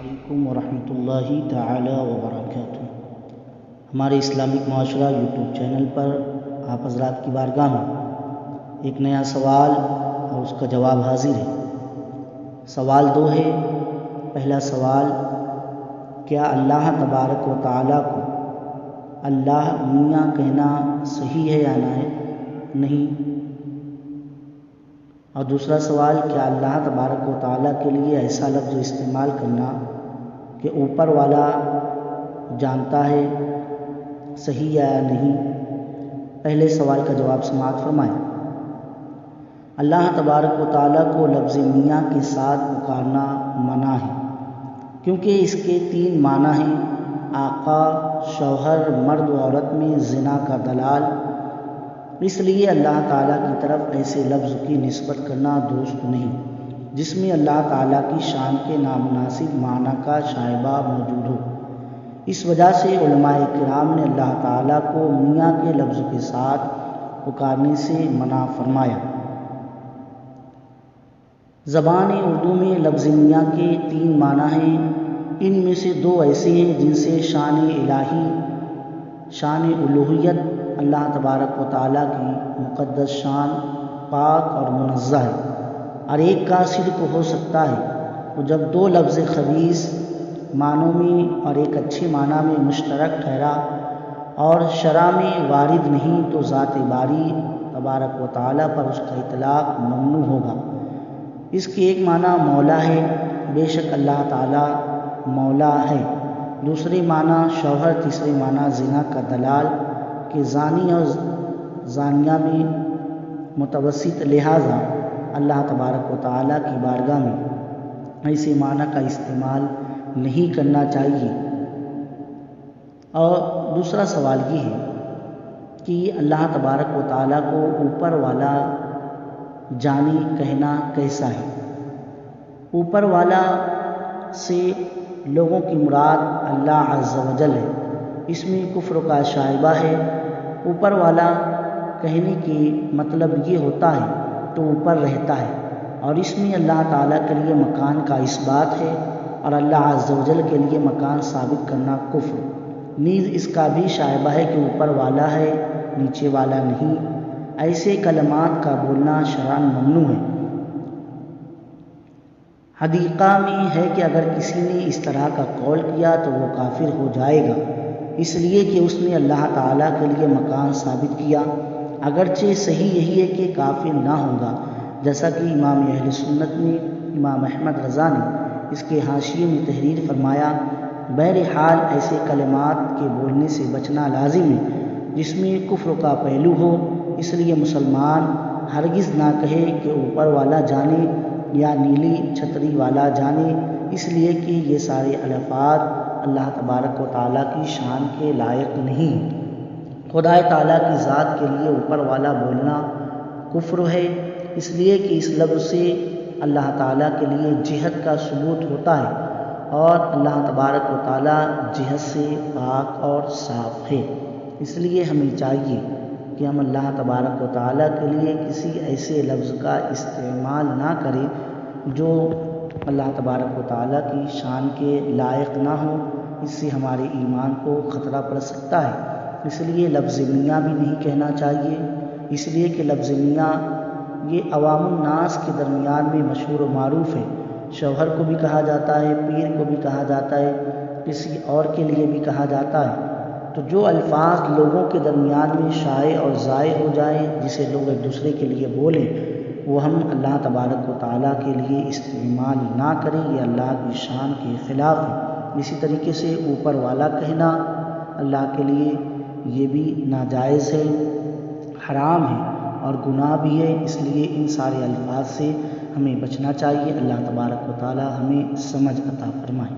علیکم ورحمۃ اللہ تعالی وبرکاتہ۔ ہمارے اسلامک معاشرہ یوٹیوب چینل پر آپ حضرات کی بارگاہ میں ایک نیا سوال اور اس کا جواب حاضر ہے۔ سوال 2 ہے۔ پہلا سوال، کیا اللہ تبارک و تعالیٰ کو اللہ میاں کہنا صحیح ہے یا نہیں؟ اور دوسرا سوال، کیا اللہ تبارک و تعالیٰ کے لیے ایسا لفظ استعمال کرنا کہ اوپر والا جانتا ہے صحیح یا نہیں؟ پہلے سوال کا جواب سماعت فرمائیں۔ اللہ تبارک و تعالیٰ کو لفظ میاں کے ساتھ پکارنا منع ہے، کیونکہ اس کے 3 معنی ہیں: آقا، شوہر، مرد و عورت میں زنا کا دلال۔ اس لیے اللہ تعالیٰ کی طرف ایسے لفظ کی نسبت کرنا درست نہیں جس میں اللہ تعالیٰ کی شان کے نامناسب معنی کا شائبہ موجود ہو۔ اس وجہ سے علماء کرام نے اللہ تعالیٰ کو میاں کے لفظ کے ساتھ پکارنے سے منع فرمایا۔ زبان اردو میں لفظ میاں کے 3 معنی ہیں۔ ان میں سے 2 ایسے ہیں جن سے شان الہی، شان الوہیت، اللہ تبارک و تعالیٰ کی مقدس شان پاک اور منزہ ہے، اور ایک کا صدق ہو سکتا ہے۔ تو جب 2 لفظ خبیث معنوں میں اور ایک اچھے معنی میں مشترک ٹھہرا اور شرع میں وارد نہیں تو ذات باری تبارک و تعالیٰ پر اس کا اطلاق ممنوع ہوگا۔ اس کے ایک معنی مولا ہے، بے شک اللہ تعالیٰ مولا ہے۔ دوسرے معنی شوہر، تیسرے معنی زنا کا دلال کہ زانی اور زانیہ میں متوسط، لہٰذا اللہ تبارک و تعالیٰ کی بارگاہ میں ایسے معنی کا استعمال نہیں کرنا چاہیے۔ اور دوسرا سوال یہ ہے کہ اللہ تبارک و تعالیٰ کو اوپر والا جانے کہنا کیسا ہے؟ اوپر والا سے لوگوں کی مراد اللہ عز و جل ہے، اس میں کفر کا شائبہ ہے۔ اوپر والا کہنے کے مطلب یہ ہوتا ہے تو اوپر رہتا ہے، اور اس میں اللہ تعالیٰ کے لیے مکان کا اثبات ہے، اور اللہ عز و جل کے لیے مکان ثابت کرنا کفر۔ نیز اس کا بھی شائبہ ہے کہ اوپر والا ہے، نیچے والا نہیں۔ ایسے کلمات کا بولنا شرعاً ممنوع ہے۔ حدیقہ میں ہے کہ اگر کسی نے اس طرح کا قول کیا تو وہ کافر ہو جائے گا، اس لیے کہ اس نے اللہ تعالیٰ کے لیے مکان ثابت کیا، اگرچہ صحیح یہی ہے کہ کافر نہ ہوگا، جیسا کہ امام اہل سنت نے امام احمد رضا نے اس کے حاشیے میں تحریر فرمایا۔ بہرحال ایسے کلمات کے بولنے سے بچنا لازم ہے جس میں کفر کا پہلو ہو، اس لیے مسلمان ہرگز نہ کہے کہ اوپر والا جانے یا نیلی چھتری والا جانے، اس لیے کہ یہ سارے الفاظ اللہ تبارک و تعالیٰ کی شان کے لائق نہیں۔ خدا تعالیٰ کی ذات کے لیے اوپر والا بولنا کفر ہے، اس لیے کہ اس لفظ سے اللہ تعالیٰ کے لیے جہت کا ثبوت ہوتا ہے، اور اللہ تبارک و تعالیٰ جہت سے پاک اور صاف ہے۔ اس لیے ہمیں چاہیے کہ ہم اللہ تبارک و تعالیٰ کے لیے کسی ایسے لفظ کا استعمال نہ کریں جو اللہ تبارک و تعالیٰ کی شان کے لائق نہ ہو، اس سے ہمارے ایمان کو خطرہ پڑ سکتا ہے۔ اس لیے لفظ میاں بھی نہیں کہنا چاہیے، اس لیے کہ لفظ میاں یہ عوام الناس کے درمیان میں مشہور و معروف ہے۔ شوہر کو بھی کہا جاتا ہے، پیر کو بھی کہا جاتا ہے، کسی اور کے لیے بھی کہا جاتا ہے۔ تو جو الفاظ لوگوں کے درمیان میں شائع اور ضائع ہو جائیں، جسے لوگ ایک دوسرے کے لیے بولیں، وہ ہم اللہ تبارک و تعالیٰ کے لیے استعمال نہ کریں، یہ اللہ کی شان کے خلاف ہے۔ اسی طریقے سے اوپر والا کہنا اللہ کے لیے یہ بھی ناجائز ہے، حرام ہے اور گناہ بھی ہے، اس لیے ان سارے الفاظ سے ہمیں بچنا چاہیے۔ اللہ تبارک و تعالیٰ ہمیں سمجھ عطا فرمائے۔